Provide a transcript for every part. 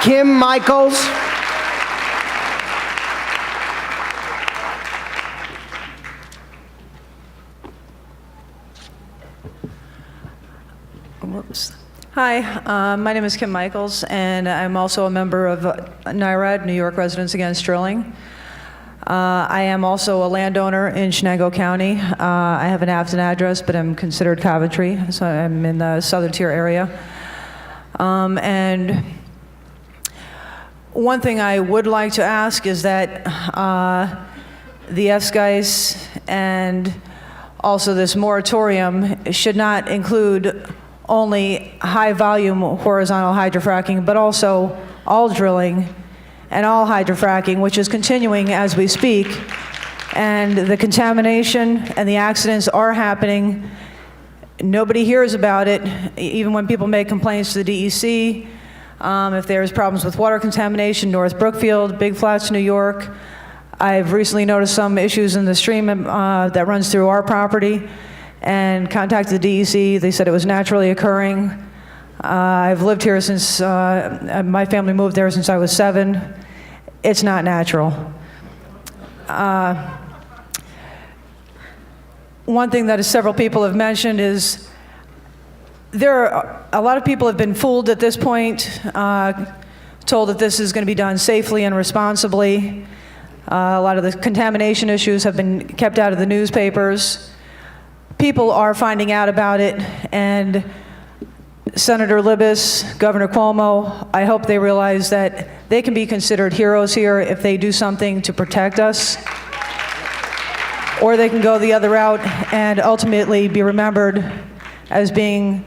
Kim Michaels. Whoops. Hi, my name is Kim Michaels, and I'm also a member of NYRAD, New York Residents Against Drilling. I am also a landowner in Shenango County. I have an Afton address, but I'm considered Coventry, so I'm in the southern tier area. And one thing I would like to ask is that the SGEIS and also this moratorium should not include only high-volume horizontal hydrofracking, but also all drilling and all hydrofracking, which is continuing as we speak. And the contamination and the accidents are happening. Nobody hears about it, even when people make complaints to the DEC. If there's problems with water contamination, North Brookfield, Big Flats, New York. I've recently noticed some issues in the stream that runs through our property, and contacted the DEC. They said it was naturally occurring. I've lived here since, my family moved there since I was 7. It's not natural. One thing that several people have mentioned is a lot of people have been fooled at this point, told that this is going to be done safely and responsibly. A lot of the contamination issues have been kept out of the newspapers. People are finding out about it, and Senator Libous, Governor Cuomo, I hope they realize that they can be considered heroes here if they do something to protect us, or they can go the other route and ultimately be remembered as being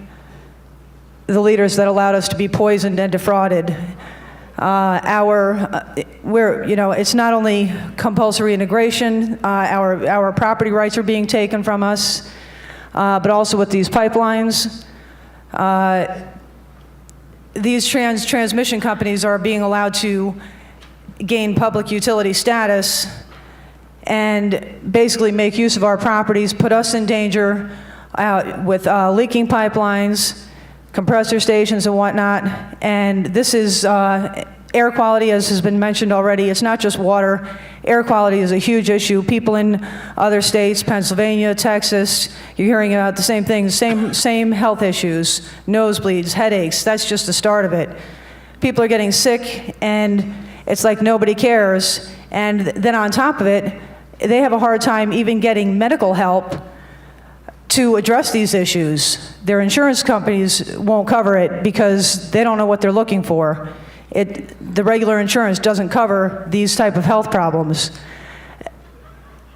the leaders that allowed us to be poisoned and defrauded. It's not only compulsory integration, our property rights are being taken from us, but also with these pipelines. These transmission companies are being allowed to gain public utility status and basically make use of our properties, put us in danger with leaking pipelines, compressor stations and whatnot. And this is air quality, as has been mentioned already. It's not just water. Air quality is a huge issue. People in other states, Pennsylvania, Texas, you're hearing about the same things, same health issues, nosebleeds, headaches. That's just the start of it. People are getting sick, and it's like nobody cares. And then on top of it, they have a hard time even getting medical help to address these issues. Their insurance companies won't cover it because they don't know what they're looking for. The regular insurance doesn't cover these type of health problems.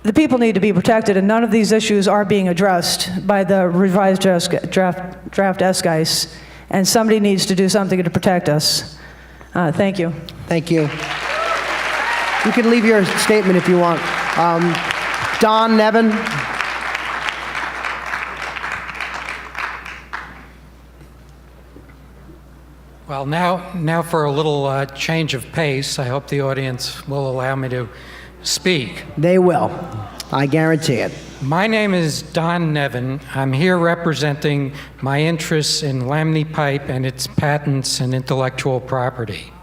The people need to be protected, and none of these issues are being addressed by the revised draft SGEIS, and somebody needs to do something to protect us. Thank you. Thank you. You can leave your statement if you want. Don Nevin. Well, now for a little change of pace. I hope the audience will allow me to speak. They will. I guarantee it. My name is Don Nevin. I'm here representing my interests in Lamney Pipe and its patents and intellectual property.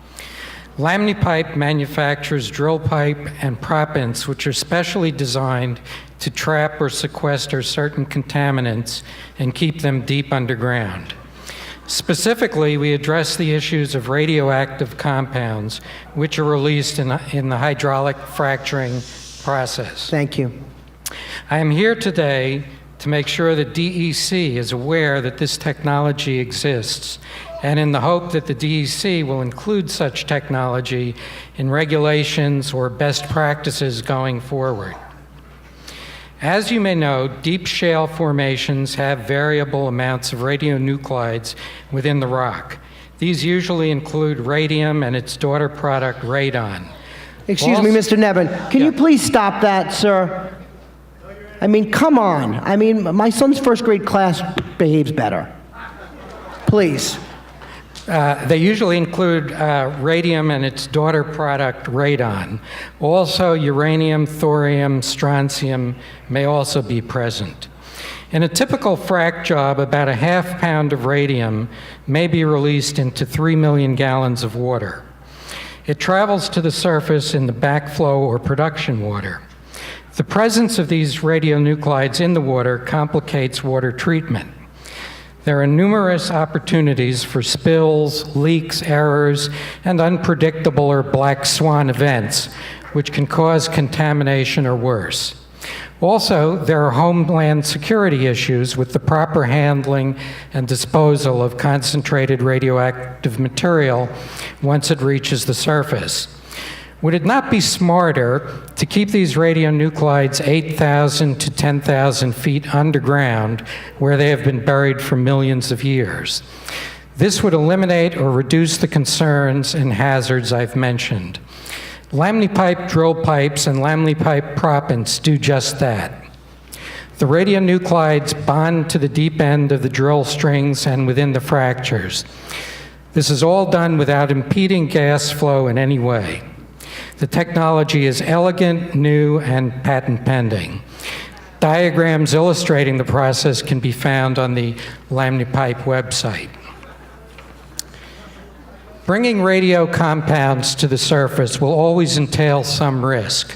Lamney Pipe manufactures drill pipe and proppants which are specially designed to trap or sequester certain contaminants and keep them deep underground. Specifically, we address the issues of radioactive compounds which are released in the hydraulic fracturing process. Thank you. I am here today to make sure that DEC is aware that this technology exists, and in the hope that the DEC will include such technology in regulations or best practices going forward. As you may know, deep shale formations have variable amounts of radionuclides within the rock. These usually include radium and its daughter product, radon. Excuse me, Mr. Nevin. Can you please stop that, sir? I mean, come on. I mean, my son's first grade class behaves better. Please. They usually include radium and its daughter product, radon. Also, uranium, thorium, strontium may also be present. In a typical frac job, about a half pound of radium may be released into 3 million gallons of water. It travels to the surface in the backflow or production water. The presence of these radionuclides in the water complicates water treatment. There are numerous opportunities for spills, leaks, errors, and unpredictable or black swan events, which can cause contamination or worse. Also, there are homeland security issues with the proper handling and disposal of concentrated radioactive material once it reaches the surface. Would it not be smarter to keep these radionuclides 8,000 to 10,000 feet underground, where they have been buried for millions of years? This would eliminate or reduce the concerns and hazards I've mentioned. Lamney pipe drill pipes and Lamney pipe proppants do just that. The radionuclides bond to the deep end of the drill strings and within the fractures. This is all done without impeding gas flow in any way. The technology is elegant, new, and patent pending. Diagrams illustrating the process can be found on the Lamney Pipe website. Bringing radio compounds to the surface will always entail some risk.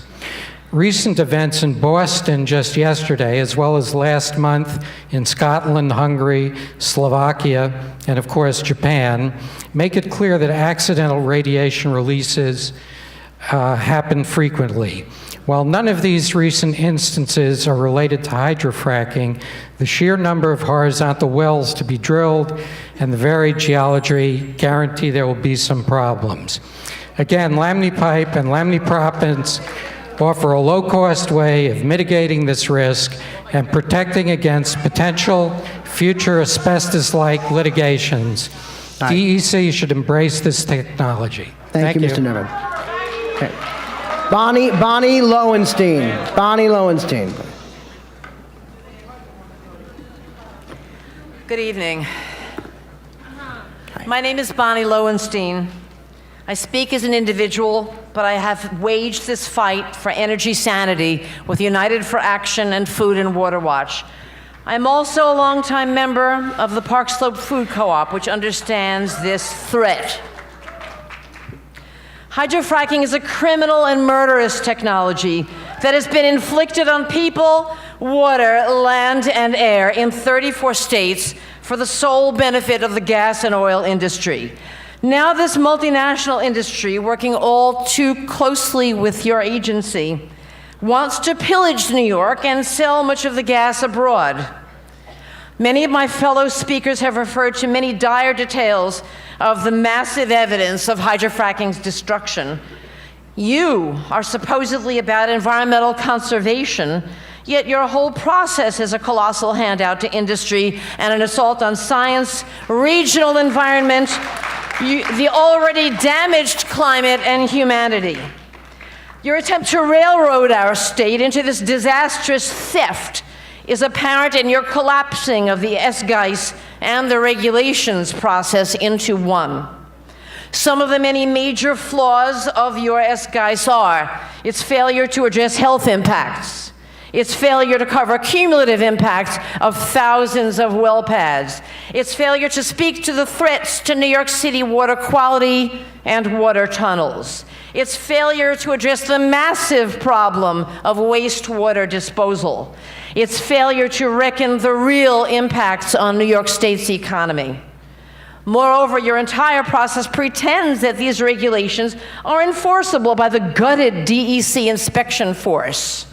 Recent events in Boston just yesterday, as well as last month in Scotland, Hungary, Slovakia, and of course Japan, make it clear that accidental radiation releases happen frequently. While none of these recent instances are related to hydrofracking, the sheer number of horizontal wells to be drilled and the varied geology guarantee there will be some problems. Again, Lamney pipe and Lamney proppants offer a low-cost way of mitigating this risk and protecting against potential future asbestos-like litigations. DEC should embrace this technology. Thank you, Mr. Nevin. Okay. Bonnie Lowenstein. Bonnie Lowenstein. Good evening. My name is Bonnie Lowenstein. I speak as an individual, but I have waged this fight for energy sanity with United for Action and Food and Water Watch. I'm also a longtime member of the Park Slope Food Co-op, which understands this threat. Hydrofracking is a criminal and murderous technology that has been inflicted on people, water, land, and air in 34 states for the sole benefit of the gas and oil industry. Now this multinational industry, working all too closely with your agency, wants to pillage New York and sell much of the gas abroad. Many of my fellow speakers have referred to many dire details of the massive evidence of hydrofracking's destruction. You are supposedly about environmental conservation, yet your whole process is a colossal handout to industry and an assault on science, regional environment, the already damaged climate, and humanity. Your attempt to railroad our state into this disastrous theft is apparent in your collapsing of the SGEIS and the regulations process into one. Some of the many major flaws of your SGEIS are its failure to address health impacts, its failure to cover cumulative impacts of thousands of well pads, its failure to speak to the threats to New York City water quality and water tunnels, its failure to address the massive problem of wastewater disposal, its failure to reckon the real impacts on New York State's economy. Moreover, your entire process pretends that these regulations are enforceable by the gutted DEC inspection force.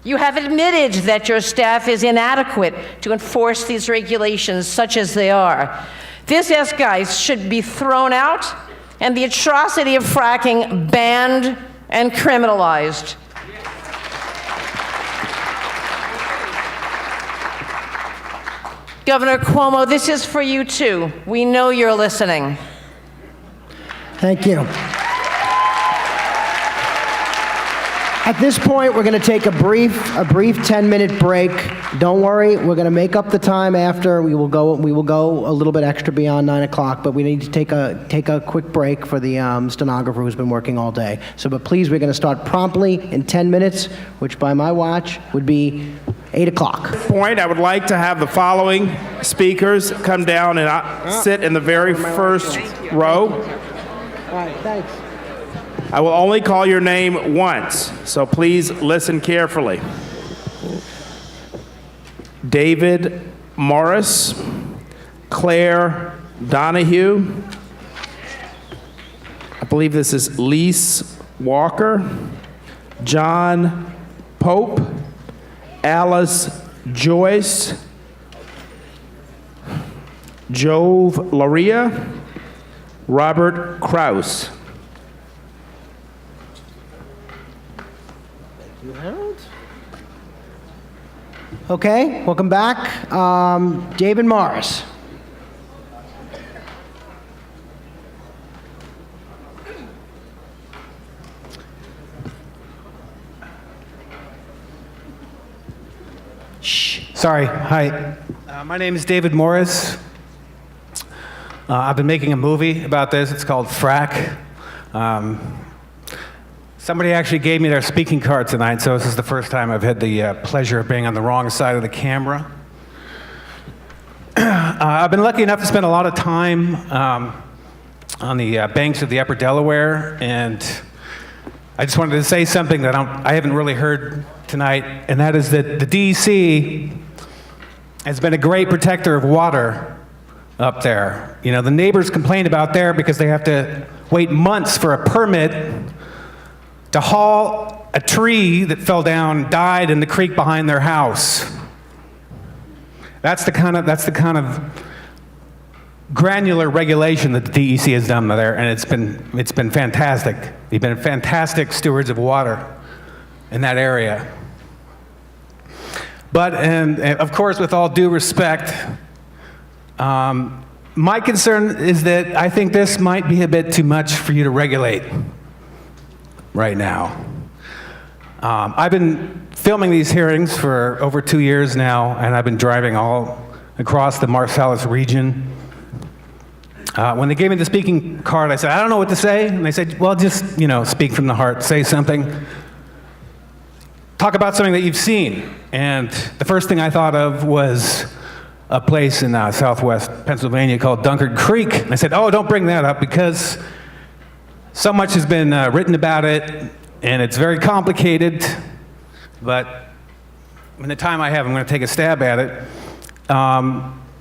You have admitted that your staff is inadequate to enforce these regulations such as they are. This SGEIS should be thrown out and the atrocity of fracking banned and criminalized. Governor Cuomo, this is for you too. We know you're listening. Thank you. At this point, we're going to take a brief 10-minute break. Don't worry, we're going to make up the time after. We will go a little bit extra beyond 9 o'clock, but we need to take a quick break for the stenographer who's been working all day. So, but please, we're going to start promptly in 10 minutes, which by my watch would be 8 o'clock. Point, I would like to have the following speakers come down and sit in the very first row. All right, thanks. I will only call your name once, so please listen carefully. David Morris, Claire Donahue, I believe this is Lise Walker, John Pope, Alice Joyce, Jove Laria, Robert Kraus. Okay, welcome back. David Morris. Sorry, hi. My name is David Morris. I've been making a movie about this. It's called Frack. Somebody actually gave me their speaking card tonight, so this is the first time I've had the pleasure of being on the wrong side of the camera. I've been lucky enough to spend a lot of time on the banks of the Upper Delaware, and I just wanted to say something that I haven't really heard tonight, and that is that the DEC has been a great protector of water up there. You know, the neighbors complain about there because they have to wait months for a permit to haul a tree that fell down, died in the creek behind their house. That's the kind of granular regulation that the DEC has done there, and it's been fantastic. They've been fantastic stewards of water in that area. But, and of course, with all due respect, my concern is that I think this might be a bit too much for you to regulate right now. I've been filming these hearings for over 2 years now, and I've been driving all across the Marcellus region. When they gave me the speaking card, I said, I don't know what to say. And they said, well, just, speak from the heart, say something. Talk about something that you've seen. And the first thing I thought of was a place in southwest Pennsylvania called Dunkard Creek. And I said, oh, don't bring that up because so much has been written about it, and it's very complicated. But in the time I have, I'm going to take a stab at it.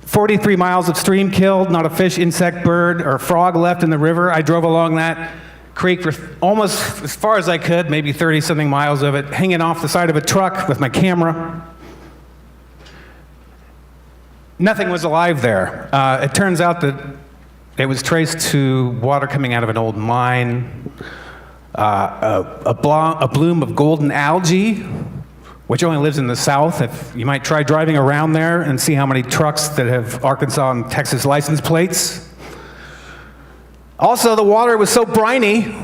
43 miles of stream killed, not a fish, insect, bird, or frog left in the river. I drove along that creek for almost as far as I could, maybe 30-something miles of it, hanging off the side of a truck with my camera. Nothing was alive there. It turns out that it was traced to water coming out of an old mine, a bloom of golden algae, which only lives in the south. If you might try driving around there and see how many trucks that have Arkansas and Texas license plates. Also, the water was so briny,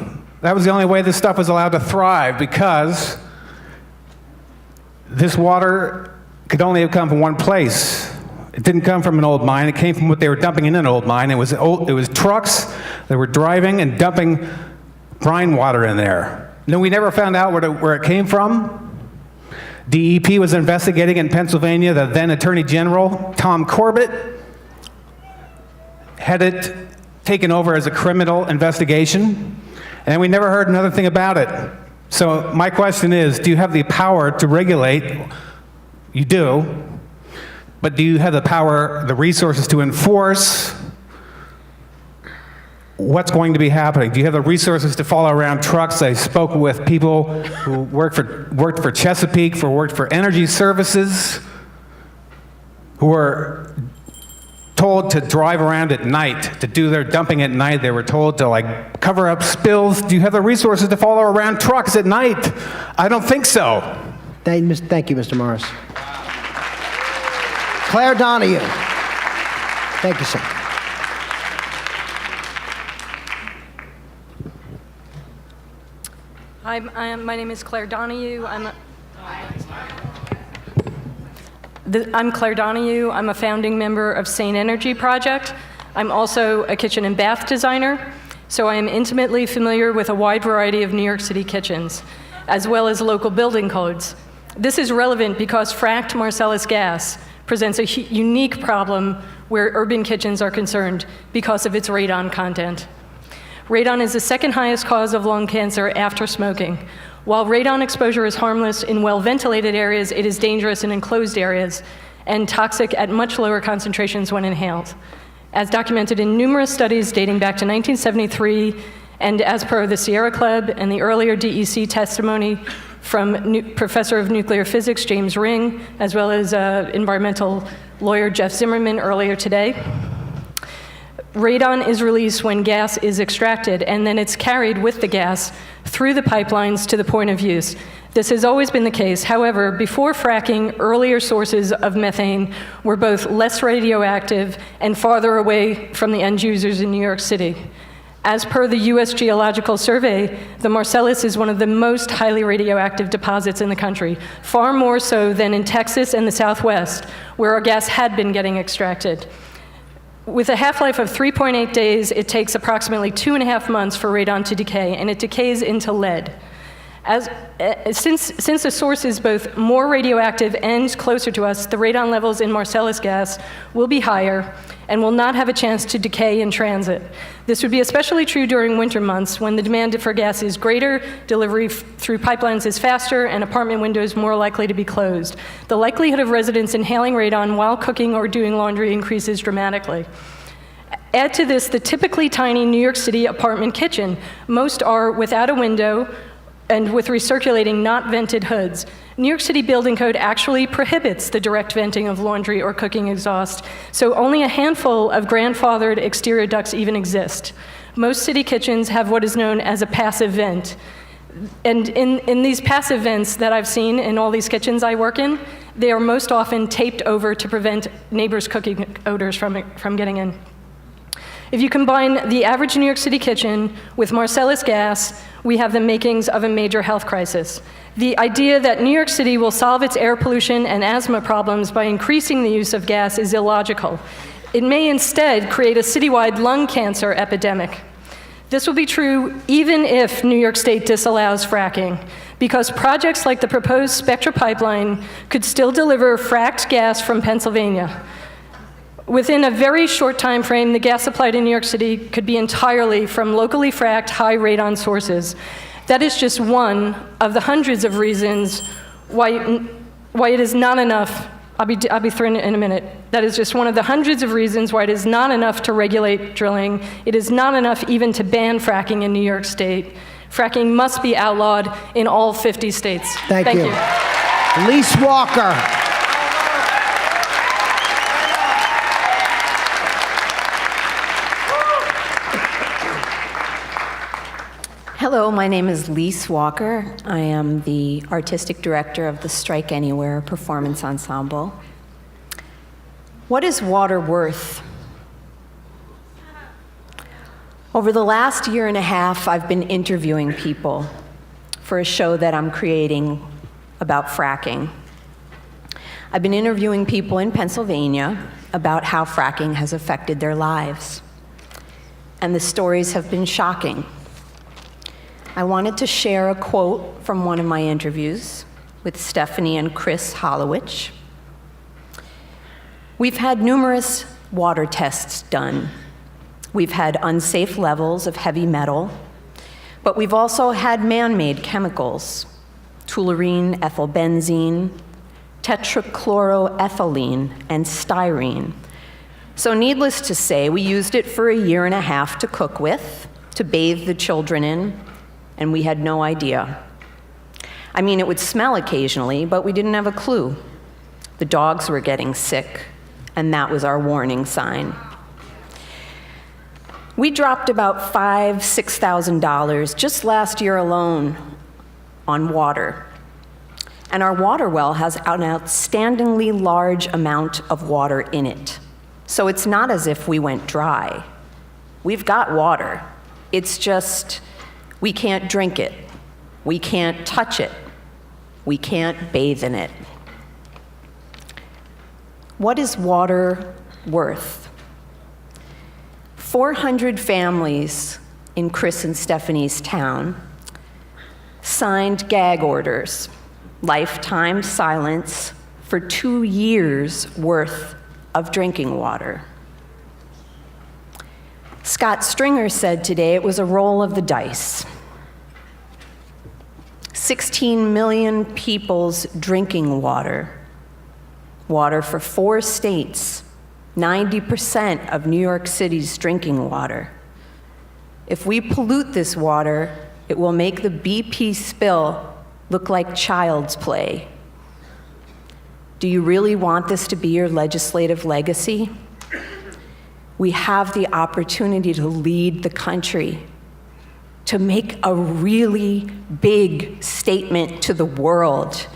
that was the only way this stuff was allowed to thrive, because this water could only have come from one place. It didn't come from an old mine. It came from what they were dumping in an old mine. It was trucks that were driving and dumping brine water in there. No, we never found out where it came from. DEP was investigating in Pennsylvania. The then Attorney General, Tom Corbett, had it taken over as a criminal investigation, and we never heard another thing about it. So my question is, do you have the power to regulate? You do. But do you have the power, the resources to enforce what's going to be happening? Do you have the resources to follow around trucks? I spoke with people who worked for Chesapeake, worked for energy services, who were told to drive around at night, to do their dumping at night. They were told to cover up spills. Do you have the resources to follow around trucks at night? I don't think so. Thank you, Mr. Morris. Claire Donahue. Thank you, sir. Hi, my name is Claire Donahue. I'm Claire Donahue. I'm a founding member of Sane Energy Project. I'm also a kitchen and bath designer, so I am intimately familiar with a wide variety of New York City kitchens, as well as local building codes. This is relevant because fracked Marcellus gas presents a unique problem where urban kitchens are concerned because of its radon content. Radon is the second highest cause of lung cancer after smoking. While radon exposure is harmless in well-ventilated areas, it is dangerous in enclosed areas and toxic at much lower concentrations when inhaled. As documented in numerous studies dating back to 1973, and as per the Sierra Club and the earlier DEC testimony from Professor of Nuclear Physics James Ring, as well as environmental lawyer Jeff Zimmerman earlier today, radon is released when gas is extracted, and then it's carried with the gas through the pipelines to the point of use. This has always been the case. However, before fracking, earlier sources of methane were both less radioactive and farther away from the end users in New York City. As per the U.S. Geological Survey, the Marcellus is one of the most highly radioactive deposits in the country, far more so than in Texas and the Southwest, where our gas had been getting extracted. With a half-life of 3.8 days, it takes approximately 2.5 months for radon to decay, and it decays into lead. Since the source is both more radioactive and closer to us, the radon levels in Marcellus gas will be higher and will not have a chance to decay in transit. This would be especially true during winter months when the demand for gas is greater, delivery through pipelines is faster, and apartment windows more likely to be closed. The likelihood of residents inhaling radon while cooking or doing laundry increases dramatically. Add to this the typically tiny New York City apartment kitchen. Most are without a window and with recirculating, not vented hoods. New York City Building Code actually prohibits the direct venting of laundry or cooking exhaust, so only a handful of grandfathered exterior ducts even exist. Most city kitchens have what is known as a passive vent. And in these passive vents that I've seen in all these kitchens I work in, they are most often taped over to prevent neighbors' cooking odors from getting in. If you combine the average New York City kitchen with Marcellus gas, we have the makings of a major health crisis. The idea that New York City will solve its air pollution and asthma problems by increasing the use of gas is illogical. It may instead create a citywide lung cancer epidemic. This will be true even if New York State disallows fracking, because projects like the proposed Spectra pipeline could still deliver fracked gas from Pennsylvania. Within a very short time frame, the gas supply to New York City could be entirely from locally fracked, high radon sources. That is just one of the hundreds of reasons why it is not enough. I'll be through it in a minute. That is just one of the hundreds of reasons why it is not enough to regulate drilling. It is not enough even to ban fracking in New York State. Fracking must be outlawed in all 50 states. Thank you. Lise Walker. Hello, my name is Lise Walker. I am the artistic director of the Strike Anywhere Performance Ensemble. What is water worth? Over the last year and a half, I've been interviewing people for a show that I'm creating about fracking. I've been interviewing people in Pennsylvania about how fracking has affected their lives. And the stories have been shocking. I wanted to share a quote from one of my interviews with Stephanie and Chris Hollowich. We've had numerous water tests done. We've had unsafe levels of heavy metal, but we've also had man-made chemicals, toluene, ethylbenzene, tetrachloroethylene, and styrene. So needless to say, we used it for a year and a half to cook with, to bathe the children in, and we had no idea. I mean, it would smell occasionally, but we didn't have a clue. The dogs were getting sick, and that was our warning sign. We dropped about $5,000, $6,000 just last year alone on water. And our water well has an outstandingly large amount of water in it. So it's not as if we went dry. We've got water. It's just, we can't drink it. We can't touch it. We can't bathe in it. What is water worth? 400 families in Chris and Stephanie's town signed gag orders, lifetime silence for 2 years' worth of drinking water. Scott Stringer said today it was a roll of the dice. 16 million people's drinking water. Water for 4 states, 90% of New York City's drinking water. If we pollute this water, it will make the BP spill look like child's play. Do you really want this to be your legislative legacy? We have the opportunity to lead the country, to make a really big statement to the world.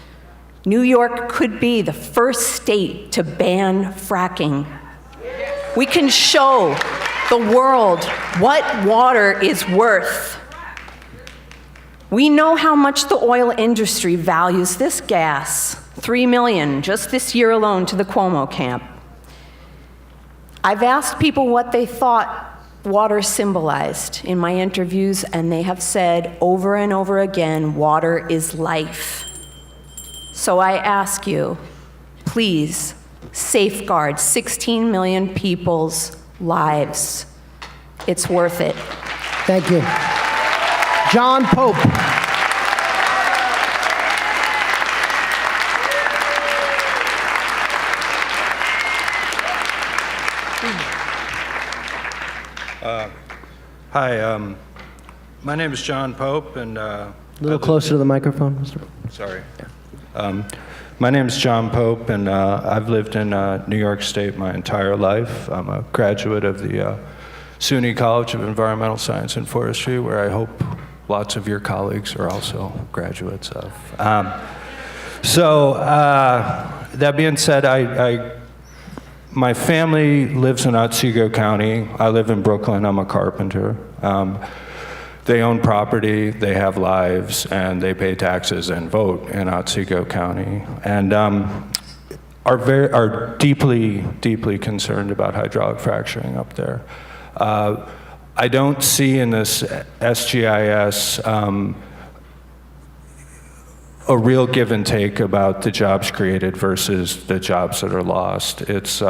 New York could be the first state to ban fracking. We can show the world what water is worth. We know how much the oil industry values this gas, $3 million just this year alone to the Cuomo camp. I've asked people what they thought water symbolized in my interviews, and they have said over and over again, water is life. So I ask you, please safeguard 16 million people's lives. It's worth it. Thank you. John Pope. Hi, my name is John Pope, and A little closer to the microphone, Mr. sorry. My name is John Pope, and I've lived in New York State my entire life. I'm a graduate of the SUNY College of Environmental Science and Forestry, where I hope lots of your colleagues are also graduates of. That being said, my family lives in Otsego County. I live in Brooklyn. I'm a carpenter. They own property, they have lives, and they pay taxes and vote in Otsego County, and are deeply, deeply concerned about hydraulic fracturing up there. I don't see in this SGEIS a real give and take about the jobs created versus the jobs that are lost. It's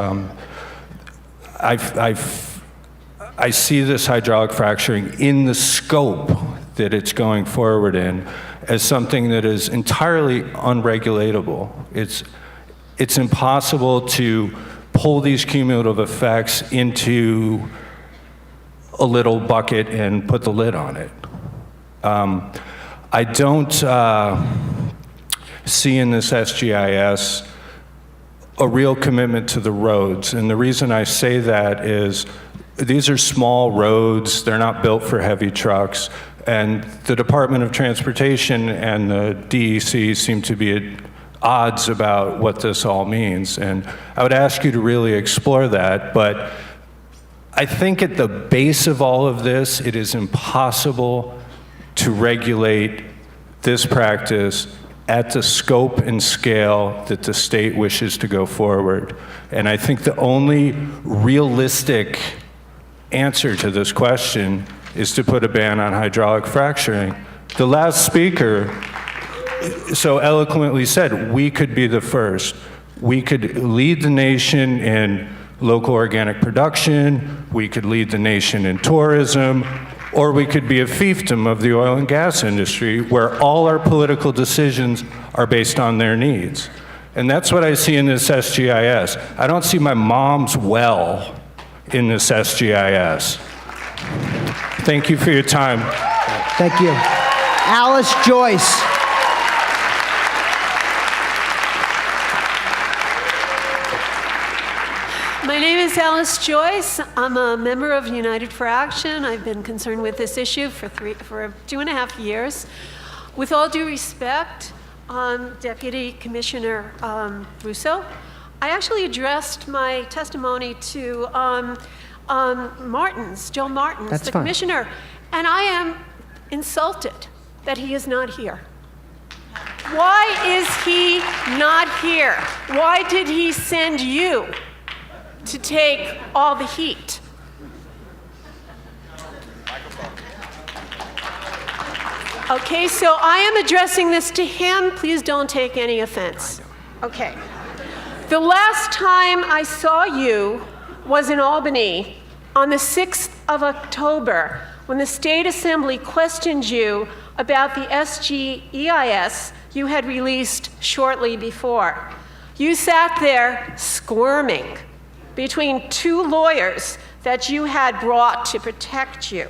I see this hydraulic fracturing in the scope that it's going forward in as something that is entirely unregulatable. It's impossible to pull these cumulative effects into a little bucket and put the lid on it. I don't see in this SGEIS a real commitment to the roads, and the reason I say that is these are small roads, they're not built for heavy trucks, and the Department of Transportation and the DEC seem to be at odds about what this all means, and I would ask you to really explore that, but I think at the base of all of this, it is impossible to regulate this practice at the scope and scale that the state wishes to go forward. And I think the only realistic answer to this question is to put a ban on hydraulic fracturing. The last speaker so eloquently said, we could be the first. We could lead the nation in local organic production, we could lead the nation in tourism, or we could be a fiefdom of the oil and gas industry where all our political decisions are based on their needs. And that's what I see in this SGEIS. I don't see my mom's well in this SGEIS. Thank you for your time. Thank you. Alice Joyce. My name is Alice Joyce. I'm a member of United for Action. I've been concerned with this issue for 2.5 years. With all due respect, Deputy Commissioner Russo, I actually addressed my testimony to Joe Martins, That's the fine. commissioner, and I am insulted that he is not here. Why is he not here? Why did he send you to take all the heat? Okay, so I am addressing this to him. Please don't take any offense. Okay. The last time I saw you was in Albany on the 6th of October when the State Assembly questioned you about the SGEIS you had released shortly before. You sat there squirming between two lawyers that you had brought to protect you.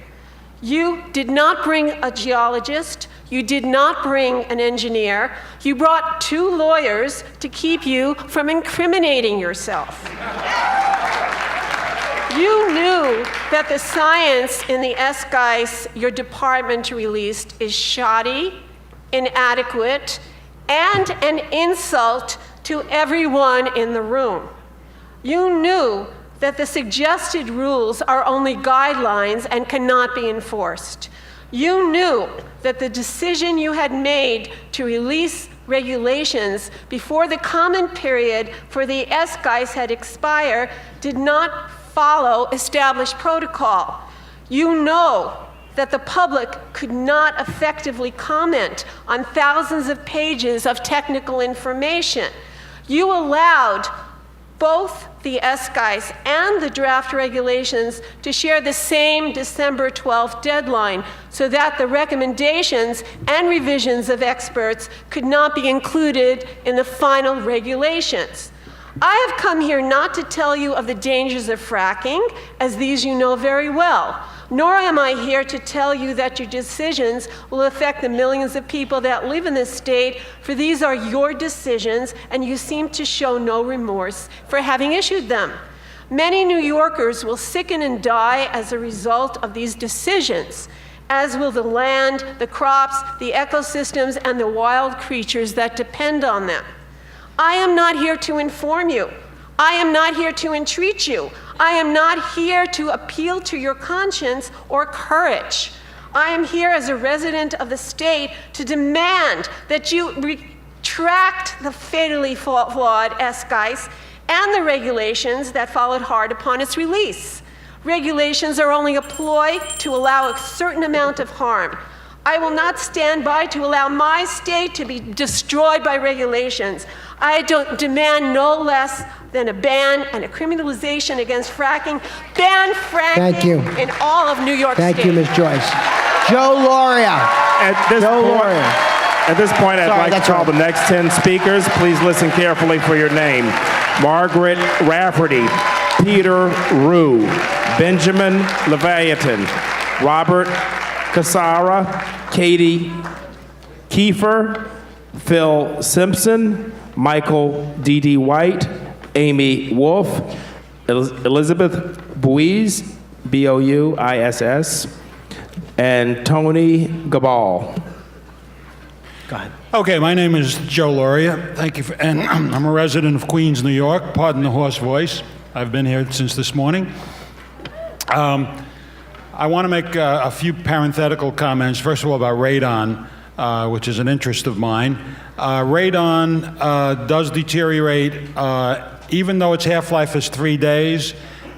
You did not bring a geologist. You did not bring an engineer. You brought two lawyers to keep you from incriminating yourself. You knew that the science in the SGEIS your department released is shoddy, inadequate, and an insult to everyone in the room. You knew that the suggested rules are only guidelines and cannot be enforced. You knew that the decision you had made to release regulations before the comment period for the SGEIS had expired did not follow established protocol. You know that the public could not effectively comment on thousands of pages of technical information. You allowed both the SGEIS and the draft regulations to share the same December 12th deadline so that the recommendations and revisions of experts could not be included in the final regulations. I have come here not to tell you of the dangers of fracking, as these you know very well, nor am I here to tell you that your decisions will affect the millions of people that live in this state, for these are your decisions, and you seem to show no remorse for having issued them. Many New Yorkers will sicken and die as a result of these decisions, as will the land, the crops, the ecosystems, and the wild creatures that depend on them. I am not here to inform you. I am not here to entreat you. I am not here to appeal to your conscience or courage. I am here as a resident of the state to demand that you retract the fatally flawed SGEIS and the regulations that followed hard upon its release. Regulations are only a ploy to allow a certain amount of harm. I will not stand by to allow my state to be destroyed by regulations. I demand no less than a ban and a criminalization against fracking. Ban fracking Thank you. in all of New York State. Thank you, Ms. Joyce. Joe Loria. At this point, I'd like to call the next 10 speakers. Please listen carefully for your name. Margaret Rafferty, Peter Rue, Benjamin Leviathan, Robert Casara, Katie Kiefer, Phil Simpson, Michael D.D. White, Amy Wolf, Elizabeth Bouiz, B-O-U-I-S-S, and Tony Gabal. Go ahead. Okay, my name is Joe Loria. Thank you and I'm a resident of Queens, New York. Pardon the hoarse voice. I've been here since this morning. I want to make a few parenthetical comments. First of all, about radon, which is an interest of mine. Radon does deteriorate, even though its half-life is 3 days.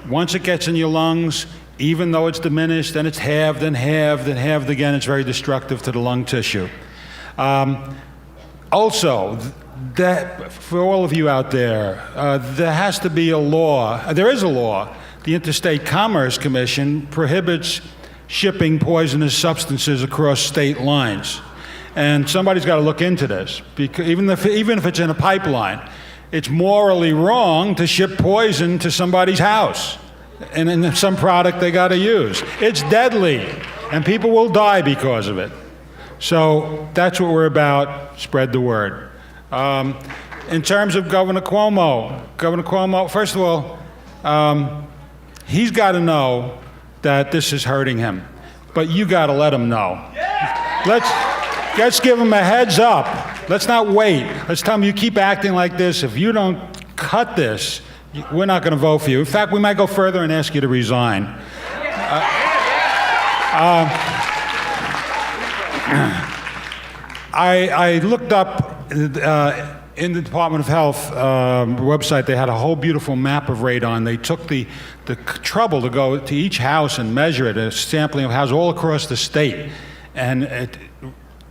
Once it gets in your lungs, even though it's diminished, then it's halved and halved and halved again, it's very destructive to the lung tissue. Also, that, for all of you out there, there has to be a law. There is a law. The Interstate Commerce Commission prohibits shipping poisonous substances across state lines. And somebody's got to look into this, because even if it's in a pipeline, it's morally wrong to ship poison to somebody's house and in some product they got to use. It's deadly, and people will die because of it. So that's what we're about. Spread the word. In terms of Governor Cuomo, first of all, he's got to know that this is hurting him, but you got to let him know. Let's give him a heads up. Let's not wait. Let's tell him, you keep acting like this. If you don't cut this, we're not going to vote for you. In fact, we might go further and ask you to resign. I looked up in the Department of Health website. They had a whole beautiful map of radon. They took the trouble to go to each house and measure it, a sampling of houses all across the state. And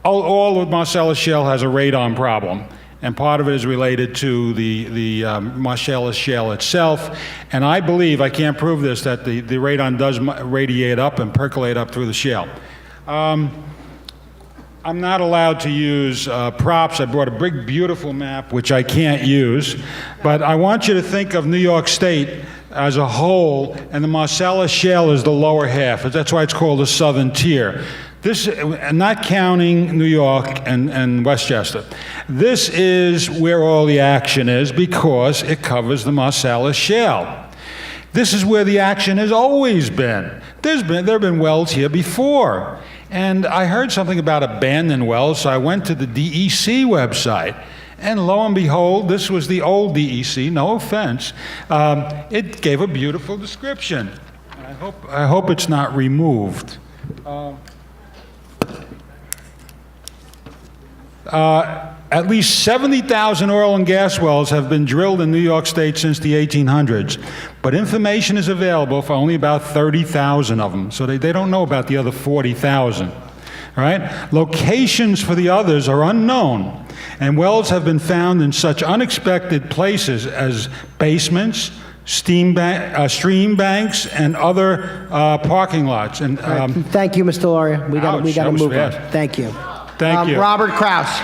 all of Marcellus Shale has a radon problem, and part of it is related to the Marcellus Shale itself. And I believe, I can't prove this, that the radon does radiate up and percolate up through the shale. I'm not allowed to use props. I brought a big, beautiful map, which I can't use. But I want you to think of New York State as a whole, and the Marcellus Shale is the lower half. That's why it's called the southern tier. This, not counting New York and Westchester. This is where all the action is because it covers the Marcellus Shale. This is where the action has always been. There have been wells here before. And I heard something about abandoned wells, so I went to the DEC website. And lo and behold, this was the old DEC, no offense. It gave a beautiful description. I hope it's not removed. At least 70,000 oil and gas wells have been drilled in New York State since the 1800s, but information is available for only about 30,000 of them, so they don't know about the other 40,000. All right? Locations for the others are unknown, and wells have been found in such unexpected places as basements, stream banks, and other parking lots. And thank you, Mr. Lauria. We got to move on. Thank you. Thank you. Robert Kraus.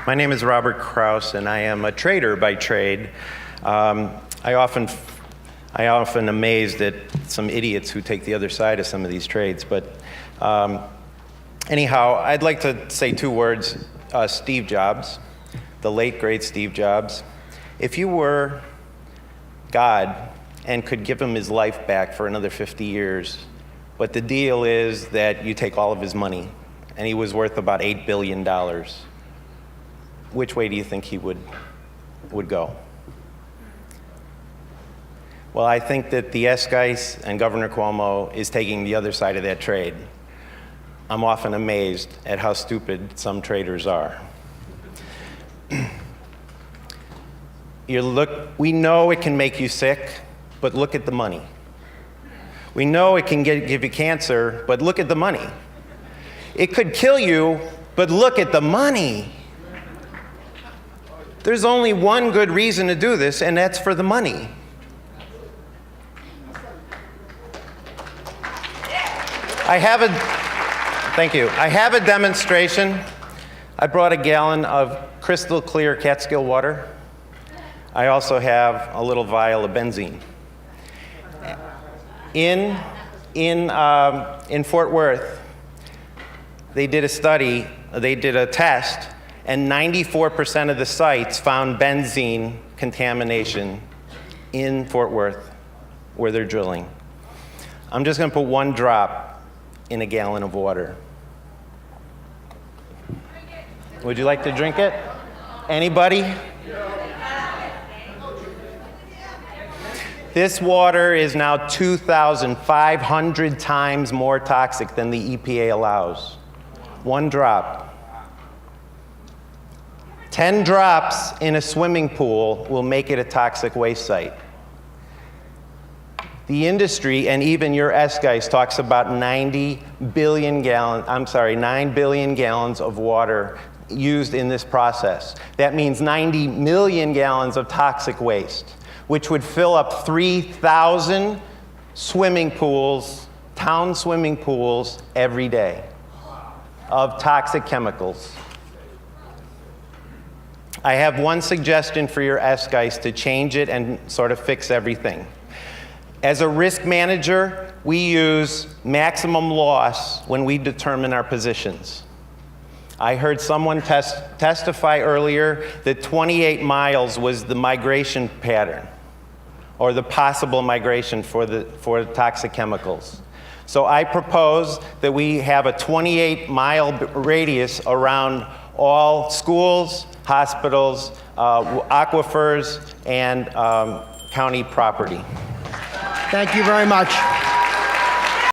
My name is Robert Kraus, and I am a trader by trade. I often amazed at some idiots who take the other side of some of these trades. But anyhow, I'd like to say two words. Steve Jobs, the late great Steve Jobs. If you were God and could give him his life back for another 50 years, but the deal is that you take all of his money, and he was worth about $8 billion. Which way do you think he would go? Well, I think that the SGEIS and Governor Cuomo is taking the other side of that trade. I'm often amazed at how stupid some traders are. We know it can make you sick, but look at the money. We know it can give you cancer, but look at the money. It could kill you, but look at the money. There's only one good reason to do this, and that's for the money. Thank you. I have a demonstration. I brought a gallon of crystal clear Catskill water. I also have a little vial of benzene. In Fort Worth, they did a study, they did a test, and 94% of the sites found benzene contamination in Fort Worth where they're drilling. I'm just going to put one drop in a gallon of water. Would you like to drink it? Anybody? This water is now 2,500 times more toxic than the EPA allows. One drop. 10 drops in a swimming pool will make it a toxic waste site. The industry, and even your SGEIS, talks about 9 billion gallons of water used in this process. That means 90 million gallons of toxic waste, which would fill up 3,000 swimming pools, town swimming pools, every day of toxic chemicals. I have one suggestion for your SGEIS to change it and sort of fix everything. As a risk manager, we use maximum loss when we determine our positions. I heard someone testify earlier that 28 miles was the migration pattern, or the possible migration for the toxic chemicals. So I propose that we have a 28-mile radius around all schools, hospitals, aquifers, and county property. Thank you very much.